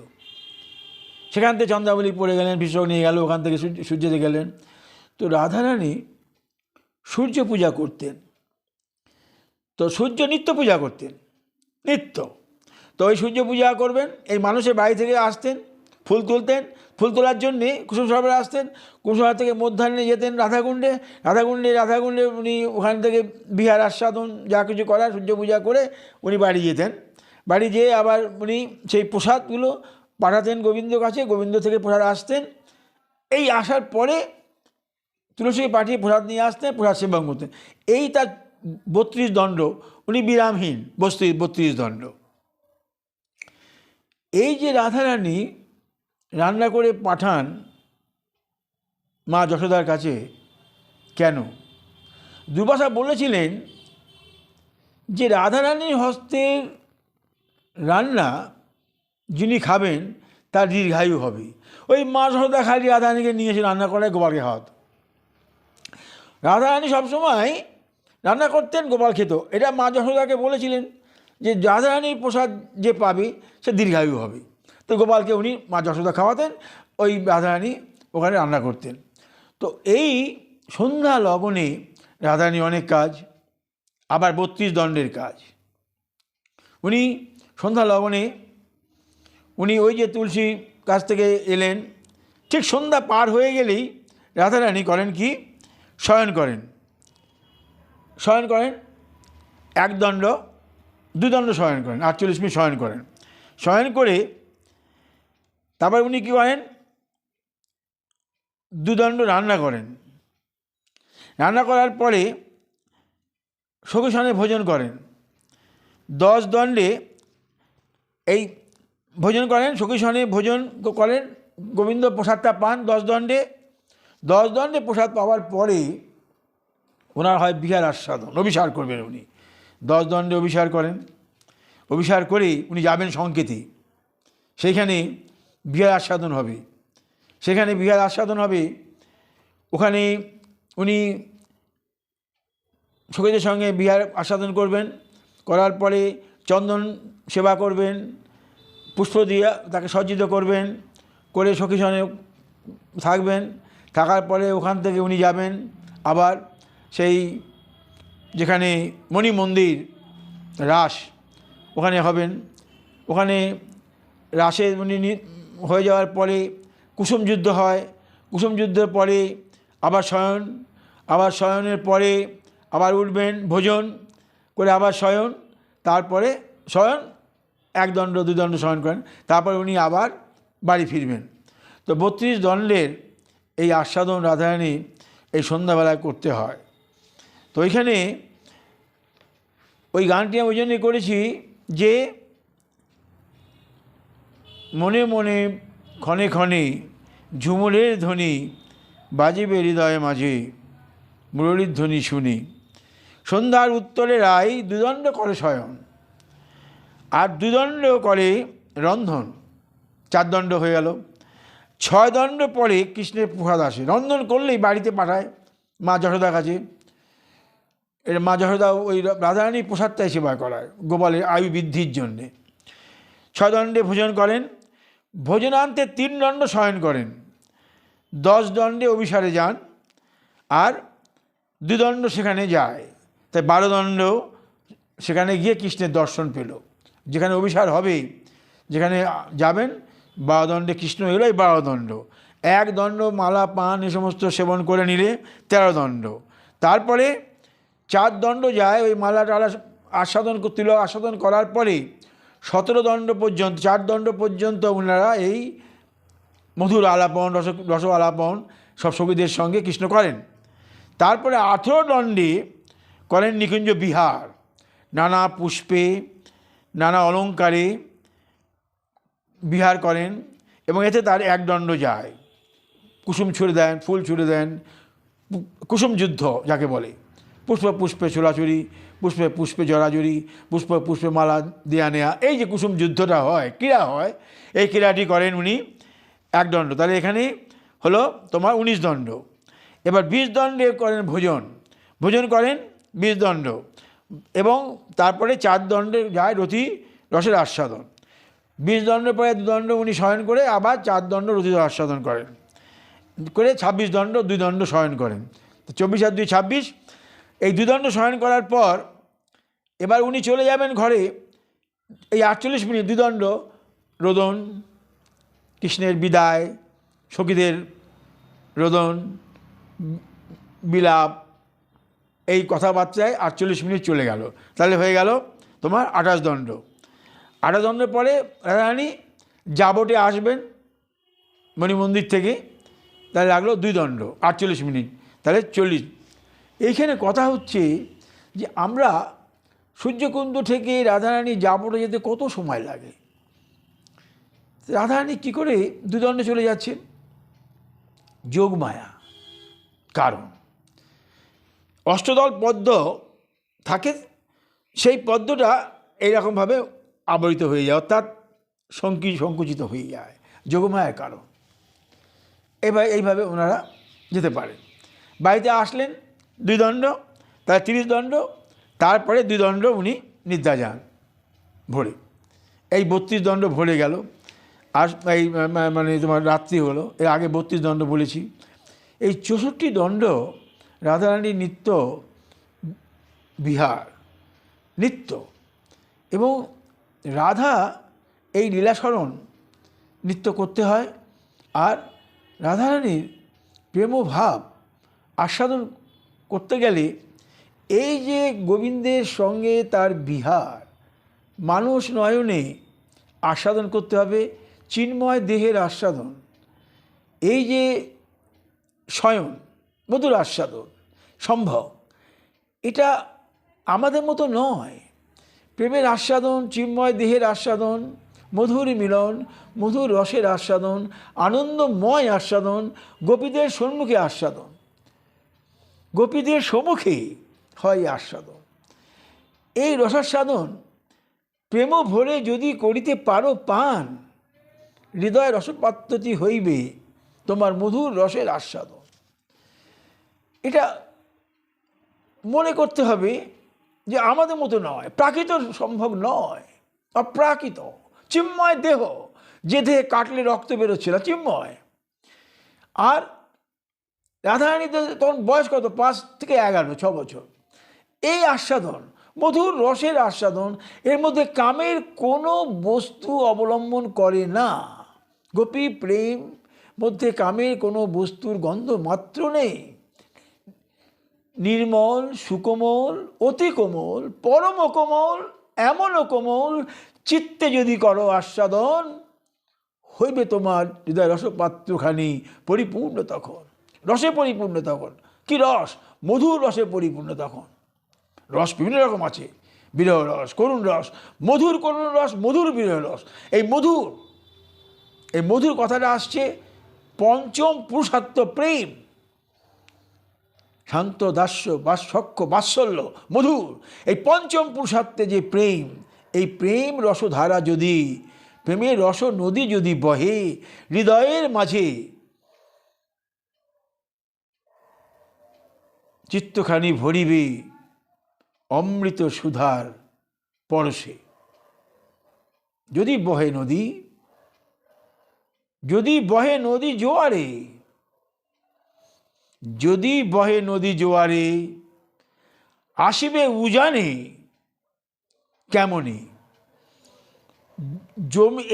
A: সেখান থেকে চন্দ্রাবলী পড়ে গেলেন, ভীষণ নিয়ে গেল, ওখান থেকে সূর্যতে গেলেন। তো রাধারানী সূর্য পূজা করতেন। তো সূর্য নিত্য পূজা করতেন, নিত্য। তো ওই সূর্য পূজা করবেন, এই মানুষের বাড়ি থেকে আসতেন, ফুল তুলতেন, ফুল তোলার জন্যে কুসুম সরোবরে আসতেন। কুসুম সরোবর থেকে মধ্যাহ্নে যেতেন রাধাকুণ্ডে, রাধাকুণ্ডে উনি ওখান থেকে বিহার আস্বাদন যা কিছু করার সূর্য পূজা করে উনি বাড়ি যেতেন। বাড়ি যেয়ে আবার উনি সেই প্রসাদগুলো পাঠাতেন গোবিন্দর কাছে, গোবিন্দ থেকে প্রসাদ আসতেন। এই আসার পরে তুলসীকে পাঠিয়ে প্রসাদ নিয়ে আসতেন, প্রসাদ সেবন করতেন। এই তার 32 দণ্ড, উনি বিরামহীন 32 দণ্ড। এই যে রাধারানী রান্না করে পাঠান মা যশোদার কাছে, কেন? দুর্বাসা বলেছিলেন যে রাধারানীর হস্তের রান্না যিনি খাবেন তার দীর্ঘায়ু হবে। ওই মা যশোদা খালি রাধারানীকে নিয়ে এসে রান্না করায় গোপালকে খাওয়াতো। রাধারানী সবসময় রান্না করতেন, গোপাল খেত। এটা মা যশোদাকে বলেছিলেন যে রাধারানীর প্রসাদ যে পাবে সে দীর্ঘায়ু হবে। তো গোপালকে উনি মা যশোদা খাওয়াতেন, ওই রাধারানী ওখানে রান্না করতেন। তো এই সন্ধ্যা লগ্নে রাধারানী অনেক কাজ, আবার 32 দণ্ডের কাজ। উনি সন্ধ্যা লগ্নে উনি ওই যে তুলসী কাছ থেকে এলেন, ঠিক সন্ধ্যা পার হয়ে গেলেই রাধারানী করেন কি, শয়ন করেন। শয়ন করেন 1 দণ্ড 2 দণ্ড শয়ন করেন, 48 মিনিট শয়ন করেন। শয়ন করে তারপর উনি কী করেন, 2 দণ্ড রান্না করেন। রান্না করার পরে সখী সনে ভোজন করেন। 10 দণ্ডে এই ভোজন করেন, সখী সনে ভোজন করেন, গোবিন্দ প্রসাদটা পান 10 দণ্ডে। 10 দণ্ডে প্রসাদ পাওয়ার পরে ওনার হয় বিহার আস্বাদন, অভিসার করবেন উনি। 10 দণ্ডে অভিসার করেন। অভিসার করে উনি যাবেন সংকেতে, সেইখানে বিহার আস্বাদন হবে। সেখানে বিহার আস্বাদন হবে, ওখানে উনি সখীদের সঙ্গে বিহার আস্বাদন করবেন। করার পরে চন্দন সেবা করবেন, পুষ্প দিয়ে তাকে সজ্জিত করবেন, করে সখী সঙ্গে থাকবেন। থাকার পরে ওখান থেকে উনি যাবেন আবার সেই যেখানে মণি মন্দির রাস, ওখানে হবেন। ওখানে রাসে উনি হয়ে যাওয়ার পরে কুসুম যুদ্ধ হয়। কুসুম যুদ্ধের পরে আবার শয়ন, আবার শয়নের পরে আবার উঠবেন, ভোজন করে আবার শয়ন, তারপরে শয়ন 1 দণ্ড 2 দণ্ড শয়ন করেন, তারপর উনি আবার বাড়ি ফিরবেন। তো 32 দণ্ডের এই আস্বাদন রাধারানী এই সন্ধ্যাবেলায় করতে হয়। তো ওইখানে ওই গানটি আমি ওই জন্যই করেছি যে মনে মনে ক্ষণে ক্ষণে ঝুমুরের ধ্বনি বাজিবে হৃদয়ে মাঝে, মুরলীর ধ্বনি শুনি। সন্ধ্যার উত্তরে রায় 2 দণ্ড করে শয়ন, আর 2 দণ্ড করে রন্ধন, 4 দণ্ড হয়ে গেল। 6 দণ্ড পরে কৃষ্ণের প্রসাদ আসে। রন্ধন করলেই বাড়িতে পাঠায় মা যশোদার কাছে। এটা মা যশোদা ওই রাধারানীর প্রসাদটাই সেবা করায় গোপালের আয়ু বৃদ্ধির জন্যে। 6 দণ্ডে ভোজন করেন। ভোজনান্তে 3 দণ্ড শয়ন করেন। 10 দণ্ডে অভিসারে যান, আর 2 দণ্ড সেখানে যায়। তাই 12 দণ্ড সেখানে গিয়ে কৃষ্ণের দর্শন পেল। যেখানে অভিসার হবে, যেখানে যাবেন, 12 দণ্ডে কৃষ্ণ এলো, এই 12 দণ্ড। 1 দণ্ড মালা পান এ সমস্ত সেবন করে নিলে 13 দণ্ড। তারপরে 4 দণ্ড যায় ওই মালা টালা আস্বাদন, তিলক আস্বাদন করার পরে 17 দণ্ড পর্যন্ত, 4 দণ্ড পর্যন্ত ওনারা এই মধুর আলাপন, রস আলাপন সব সখীদের সঙ্গে কৃষ্ণ করেন। তারপরে 18 দণ্ডে করেন নিকুঞ্জ বিহার, নানা পুষ্পে নানা অলঙ্কারে বিহার করেন, এবং এতে তার 1 দণ্ড যায়। কুসুম ছুঁড়ে দেন, ফুল ছুঁড়ে দেন, কুসুম যুদ্ধ যাকে বলে। পুষ্পে পুষ্পে ছোড়াছুড়ি, পুষ্পে পুষ্পে জড়াজড়ি, পুষ্পে পুষ্পে মালা দেয়া নেয়া, এই যে কুসুম যুদ্ধটা হয়, ক্রীড়া হয়, এই ক্রীড়াটি করেন উনি 1 দণ্ড। তাহলে এখানে হলো তোমার 19 দণ্ড। এবার 20 দণ্ডে করেন ভোজন। ভোজন করেন 20 দণ্ড, এবং তারপরে 4 দণ্ডে যায় রতি রসের আস্বাদন। 20 দণ্ডের পরে 2 দণ্ড উনি শয়ন করে আবার 4 দণ্ড রতি আস্বাদন করেন করে 26 দণ্ড 2 দণ্ড শয়ন করেন। তো 24 আর 2 26। এই 2 দণ্ড শয়ন করার পর এবার উনি চলে যাবেন ঘরে। এই 48 মিনিট 2 দণ্ড রোদন, কৃষ্ণের বিদায়, সখীদের রোদন, বিলাপ, এই কথাবার্তায় 48 মিনিট চলে গেল। তাহলে হয়ে গেল তোমার 28 দণ্ড। 28 দণ্ডের পরে রাধারানী জাবটে আসবেন মণিমন্দির থেকে, তাহলে লাগলো 2 দণ্ড 48 মিনিট, তাহলে 40। এইখানে কথা হচ্ছে যে আমরা সূর্যকুণ্ড থেকে রাধারানী জাবটে যেতে কত সময় লাগে? রাধারানী কী করে 2 দণ্ডে চলে যাচ্ছেন? যোগমায়া। কারণ অষ্টদল পদ্ম থাকে, সেই পদ্মটা এইরকমভাবে আবরিত হয়ে যায়, অর্থাৎ সংকুচিত হয়ে যায়, যোগমায়ার কারণ। এইভাবে ওনারা যেতে পারেন। বাড়িতে আসলেন 2 দণ্ড, তাই 30 দণ্ড, তারপরে 2 দণ্ড উনি নিদ্রা যান ভোরে। এই 32 দণ্ড ভরে গেল। আর এই মানে তোমার রাত্রি হলো, এর আগে 32 দণ্ড বলেছি। এই 64 দণ্ড রাধারানীর নিত্য বিহার, নিত্য। এবং রাধা এই লীলাস্মরণ নিত্য করতে হয়। আর রাধারানীর প্রেমভাব আস্বাদন করতে গেলে এই যে গোবিন্দের সঙ্গে তার বিহার মানুষ নয়নে আস্বাদন করতে হবে, চিন্ময় দেহের আস্বাদন, এই যে শয়ন মধুর আস্বাদন সম্ভব, এটা আমাদের মতো নয়। প্রেমের আস্বাদন, চিন্ময় দেহের আস্বাদন, মধুর মিলন, মধুর রসের আস্বাদন, আনন্দময় আস্বাদন, গোপীদের সম্মুখে আস্বাদন, গোপীদের সম্মুখে হয় আস্বাদন। এই রসাস্বাদন প্রেম ভরে যদি করিতে পারো পান, হৃদয় রসপাত্রটি হইবে তোমার মধুর রসের আস্বাদন। এটা মনে করতে হবে যে আমাদের মতো নয়, প্রাকৃত সম্ভব নয়, অপ্রাকৃত চিন্ময় দেহ, যে দেহে কাটলে রক্ত বেরোচ্ছিল চিন্ময়। আর রাধারানীদের তখন বয়স কত, 5 থেকে 11, 6 বছর। এই আস্বাদন, মধুর রসের আস্বাদন, এর মধ্যে কামের কোনো বস্তু অবলম্বন করে না। গোপী প্রেম মধ্যে কামের কোনো বস্তুর গন্ধ মাত্র নেই। নির্মল, সুকোমল, অতি কোমল, পরম কোমল, এমনও কোমল চিত্তে যদি করো আস্বাদন, হইবে তোমার হৃদয় রসপাত্রখানি পরিপূর্ণ তখন, রসে পরিপূর্ণ তখন। কি রস? মধুর রসে পরিপূর্ণ তখন। রস বিভিন্ন রকম আছে, বিরহ রস, করুণ রস, মধুর করুণ রস, মধুর বিরহ রস। এই মধুর কথাটা আসছে পঞ্চম পুরুষার্থ প্রেম, শান্ত, দাস্য, বাৎসখ্য, বাৎসল্য, মধুর। এই পঞ্চম পুরুষার্থে যে প্রেম, এই প্রেম রসধারা যদি, প্রেমের রস নদী যদি বহে হৃদয়ের মাঝে, চিত্তখানি ভরিবে অমৃত সুধার পরশে। যদি বহে নদী, যদি বহে নদী জোয়ারে, যদি বহে নদী জোয়ারে, আসিবে উজানে কেমনে।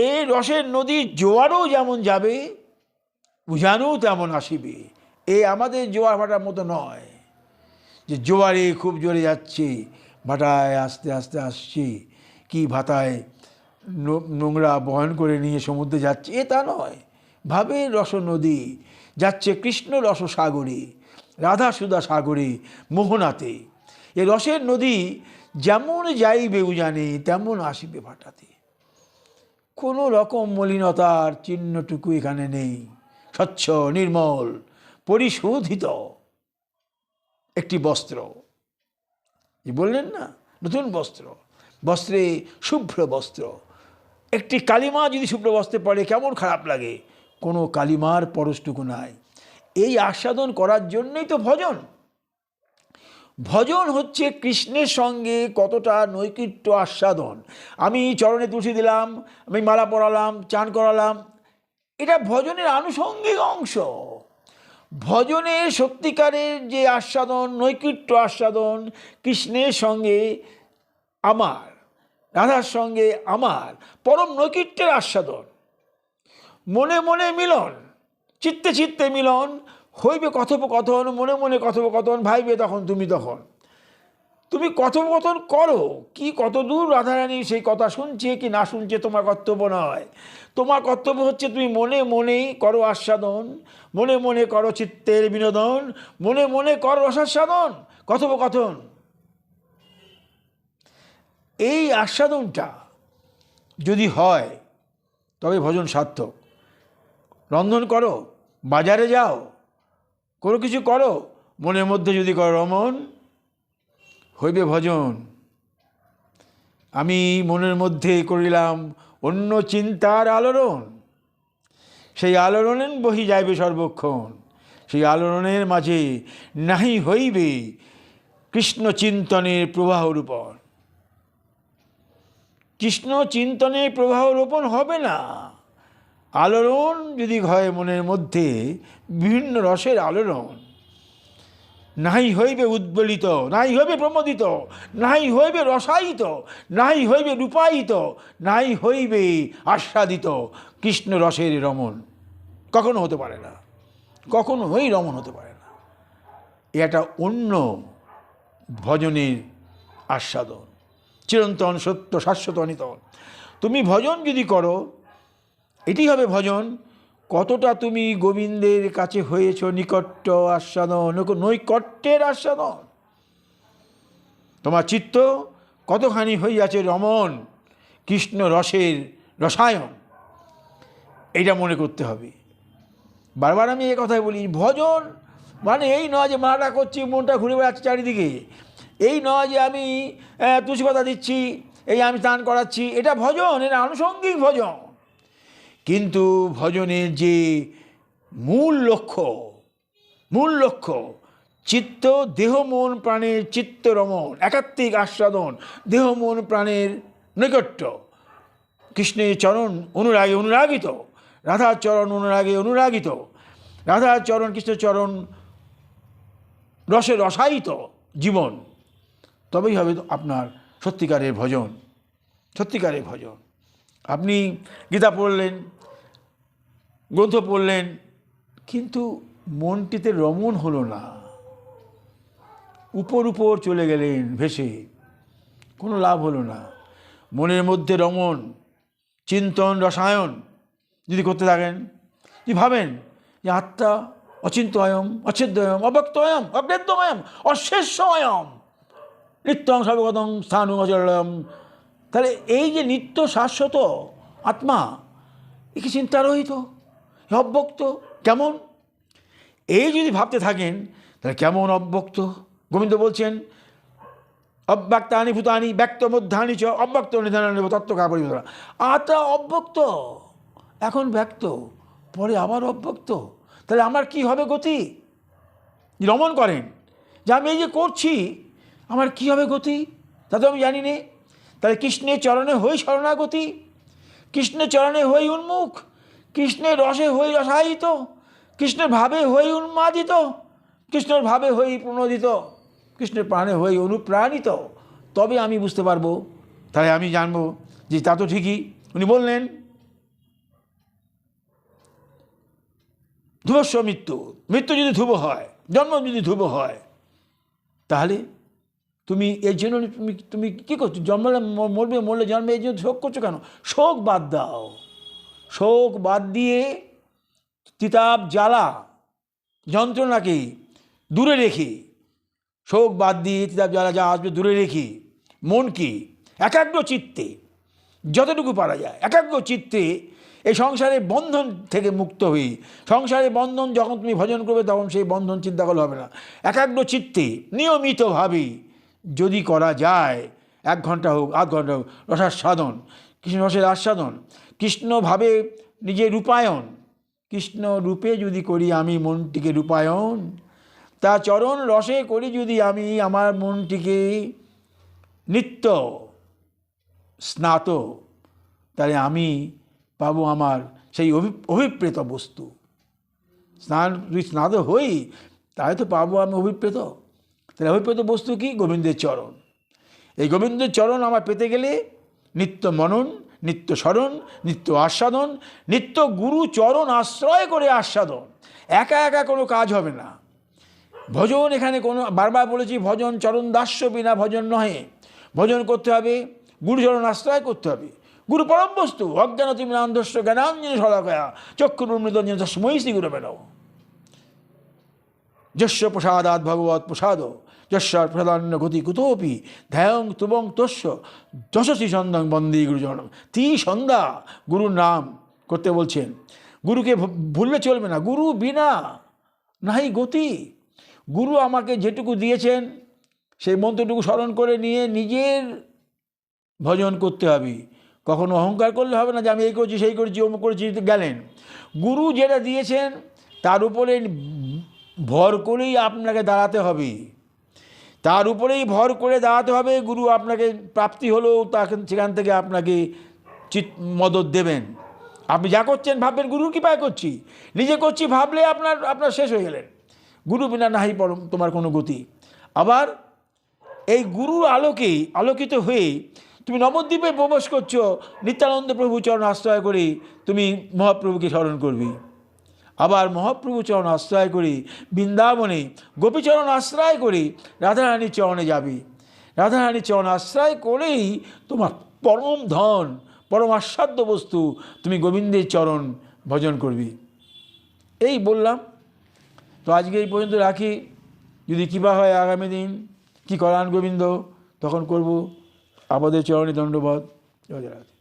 A: এ রসের নদী জোয়ারও যেমন যাবে, উজানেও তেমন আসিবে। এ আমাদের জোয়ার ভাটার মতো নয় যে জোয়ারে খুব জোরে যাচ্ছে, ভাটায় আস্তে আস্তে আসছে, কি ভাটায় নোংরা বহন করে নিয়ে সমুদ্রে যাচ্ছে, এ তা নয়। ভাবের রস নদী যাচ্ছে কৃষ্ণ রস সাগরে, রাধা সুধা সাগরে, মোহনাতে। এ রসের নদী যেমন যাইবে উজানে, তেমন আসিবে ভাটাতে। কোনো রকম মলিনতার চিহ্নটুকু এখানে নেই। স্বচ্ছ, নির্মল, পরিশোধিত একটি বস্ত্র। বললেন না, নতুন বস্ত্র, বস্ত্রে শুভ্র বস্ত্র। একটি কালিমা যদি শুভ্র বস্ত্রে পড়ে কেমন খারাপ লাগে, কোনো কালিমার পরশটুকু নাই। এই আস্বাদন করার জন্যই তো ভজন। ভজন হচ্ছে কৃষ্ণের সঙ্গে কতটা নৈকট্য আস্বাদন। আমি চরণে তুলসী দিলাম, আমি মালা পরালাম, চান করালাম, এটা ভজনের আনুষঙ্গিক অংশ। ভজনের সত্যিকারের যে আস্বাদন, নৈকট্য আস্বাদন, কৃষ্ণের সঙ্গে আমার, রাধার সঙ্গে আমার পরম নৈকট্যের আস্বাদন, মনে মনে মিলন, চিত্তে চিত্তে মিলন, হইবে কথোপকথন, মনে মনে কথোপকথন, ভাইবে তখন তুমি কথোপকথন করো। কি কতদূর রাধারানী সেই কথা শুনছে কি না শুনছে তোমার কর্তব্য নয়। তোমার কর্তব্য হচ্ছে তুমি মনে মনেই করো আস্বাদন, মনে মনে করো চিত্তের বিনোদন, মনে মনে করো রসাস্বাদন, কথোপকথন। এই আস্বাদনটা যদি হয় তবে ভজন সার্থক। রন্ধন করো, বাজারে যাও, কোনো কিছু করো, মনের মধ্যে যদি করো রমণ, হইবে ভজন। আমি মনের মধ্যে করিলাম অন্য চিন্তার আলোড়ন, সেই আলোড়নের বহি যাইবে সর্বক্ষণ। সেই আলোড়নের মাঝে নাহি হইবে কৃষ্ণ চিন্তনের প্রবাহ রূপণ। কৃষ্ণ চিন্তনের প্রবাহ রোপণ হবে না আলোড়ন যদি হয় মনের মধ্যে, বিভিন্ন রসের আলোড়ন, নাই হইবে উদ্বেলিত, নাই হইবে প্রমোদিত, নাই হইবে রসায়িত, নাই হইবে রূপায়িত, নাই হইবে আস্বাদিত কৃষ্ণ রসের রমণ। কখনো হতে পারে না, কখনোই রমণ হতে পারে না। এটা অন্য ভজনের আস্বাদন, চিরন্তন সত্য শাশ্বত অনিতন। তুমি ভজন যদি করো, এটি হবে ভজন কতটা তুমি গোবিন্দের কাছে হয়েছ নিকট্য আস্বাদন, নৈকট্যের আস্বাদন। তোমার চিত্ত কতখানি হইয়াছে রমণ কৃষ্ণ রসের রসায়ন, এটা মনে করতে হবে। বারবার আমি এই কথাই বলি, ভজন মানে এই নয় যে মালাটা করছি মনটা ঘুরে বেড়াচ্ছে চারিদিকে, এই নয় যে আমি তুলসী পাতা দিচ্ছি, এই আমি স্নান করাচ্ছি, এটা ভজন, এটা আনুষঙ্গিক ভজন। কিন্তু ভজনের যে মূল লক্ষ্য চিত্ত, দেহ মন প্রাণের চিত্ত রমণ, একাত্মিক আস্বাদন, দেহ মন প্রাণের নৈকট্য, কৃষ্ণের চরণ অনুরাগে অনুরাগিত, রাধার চরণ অনুরাগে অনুরাগিত, রাধার চরণ কৃষ্ণের চরণ রসে রসায়িত জীবন, তবেই হবে আপনার সত্যিকারের ভজন। সত্যিকারের ভজন। আপনি গীতা পড়লেন, গ্রন্থ পড়লেন, কিন্তু মনটিতে রমণ হলো না, উপর চলে গেলেন ভেসে, কোনো লাভ হলো না। মনের মধ্যে রমণ, চিন্তন, রসায়ন যদি করতে থাকেন, যদি ভাবেন যে আত্মা অচিন্তয়ম, অচ্ছেদ্যয়ম, অব্যক্তয়ম, অজ্ঞেদ্যময়ম, অশেষ্যময়ম, নিত্যং সর্বগতং স্থাণু অচলয়ম, তাহলে এই যে নিত্য শাশ্বত আত্মা, একে চিন্তারহিত, অব্যক্ত, কেমন? এই যদি ভাবতে থাকেন তাহলে কেমন অব্যক্ত? গোবিন্দ বলছেন অব্যক্তানি ভূতানি ব্যক্ত মধ্যানি চ অব্যক্ত নিধান তত্ত্বকা পরিবর্তন। আত্মা অব্যক্ত, এখন ব্যক্ত, পরে আবার অব্যক্ত, তাহলে আমার কি হবে গতি? রমণ করেন যে আমি এই যে করছি, আমার কি হবে গতি তা তো আমি জানি নে। তাহলে কৃষ্ণের চরণে হই শরণাগতি, কৃষ্ণের চরণে হই উন্মুখ, কৃষ্ণের রসে হই রসায়িত, কৃষ্ণের ভাবে হই উন্মাদিত, কৃষ্ণের ভাবে হই প্রণোদিত, কৃষ্ণের প্রাণে হই অনুপ্রাণিত। তবে আমি বুঝতে পারবো, তাহলে আমি জানবো যে তা তো ঠিকই। উনি বললেন ধ্রুবস্ব মৃত্যু, মৃত্যু যদি ধ্রুব হয়, জন্ম যদি ধ্রুব হয়, তাহলে তুমি এর জন্য তুমি কী করছো? জন্মালে মরবে, মরলে জন্মে, এই জন্য শোক করছো কেন? শোক বাদ দাও। শোক বাদ দিয়ে তিতাব জ্বালা যন্ত্রণাকে দূরে রেখে, শোক বাদ দিয়ে তিতাব জ্বালা যা আসবে দূরে রেখে, মনকে একাগ্র চিত্তে যতটুকু পারা যায়, একাগ্র চিত্তে এই সংসারের বন্ধন থেকে মুক্ত হয়ে, সংসারের বন্ধন যখন তুমি ভজন করবে তখন সেই বন্ধন চিন্তা করলে হবে না। একাগ্র চিত্তে নিয়মিতভাবে যদি করা যায়, 1 ঘন্টা হোক, 8 ঘন্টা হোক, রসাস্বাদন, কৃষ্ণ রসের আস্বাদন, কৃষ্ণভাবে নিজের রূপায়ণ, কৃষ্ণ রূপে যদি করি আমি মনটিকে রূপায়ণ, তা চরণ রসে করি যদি আমি আমার মনটিকে নিত্য স্নাত, তাহলে আমি পাবো আমার সেই অভিপ্রেত বস্তু। স্নাত হই, তাই তো পাবো আমি অভিপ্রেত। তাহলে অভিপ্রেত বস্তু কি? গোবিন্দের চরণ। এই গোবিন্দের চরণ আমার পেতে গেলে নিত্য মনন, নিত্য স্মরণ, নিত্য আস্বাদন, নিত্য গুরু চরণ আশ্রয় করে আস্বাদন। একা একা কোনো কাজ হবে না। ভজন এখানে কোনো, বারবার বলেছি, ভজন চরণ দাস্য বিনা ভজন নহে। ভজন করতে হবে, গুরুচরণ আশ্রয় করতে হবে। গুরু পরম বস্তু, অজ্ঞানতিমিরান্ধস্য জ্ঞানাঞ্জলি শলাকয়া চক্ষুরুন্মিতঞ্জন তস্मै শ্রীগুরবে নমঃ। যস্য প্রসাদাৎ ভগবৎ প্রসাদ, যস্য প্রসাদান্ন গতি কুতোপি ধ্যায়ং তুবং তস্য যশস্বী সন্ধ্যং বন্দে গুরুচরণম। সন্ধ্যা গুরুর নাম করতে বলছেন। গুরুকে ভুললে চলবে না, গুরু বিনা নাহি গতি। গুরু আমাকে যেটুকু দিয়েছেন সেই মন্ত্রটুকু স্মরণ করে নিয়ে নিজের ভজন করতে হবে। কখনো অহংকার করলে হবে না যে আমি এই করছি, সেই করছি, অমুক করেছি, গেলেন। গুরু যেটা দিয়েছেন তার উপরে ভর করেই আপনাকে দাঁড়াতে হবে।
B: তার উপরেই ভর করে দাঁড়াতে হবে। গুরু আপনাকে প্রাপ্তি হলো, তাকে সেখান থেকে আপনাকে মদত দেবেন। আপনি যা করছেন ভাববেন গুরুর কৃপায় করছি, নিজে করছি ভাবলে আপনার শেষ হয়ে গেলেন। গুরু বিনা নাহি পরম তোমার কোনো গতি। আবার এই গুরুর আলোকেই আলোকিত হয়ে তুমি নবদ্বীপে প্রবেশ করছো, নিত্যানন্দ প্রভু চরণ আশ্রয় করে তুমি মহাপ্রভুকে স্মরণ করবি। আবার মহাপ্রভু চরণ আশ্রয় করে বৃন্দাবনে গোপীচরণ আশ্রয় করে রাধারানীর চরণে যাবি। রাধারানীর চরণ আশ্রয় করেই তোমার পরম ধন, পরম আস্বাদ্য বস্তু তুমি গোবিন্দের চরণ ভজন করবি। এই বললাম। তো আজকে এই পর্যন্ত রাখি। যদি কৃপা হয় আগামী দিন কি করান গোবিন্দ তখন করব। আপাদের চরণে দণ্ডবাদ। জয় রাধে।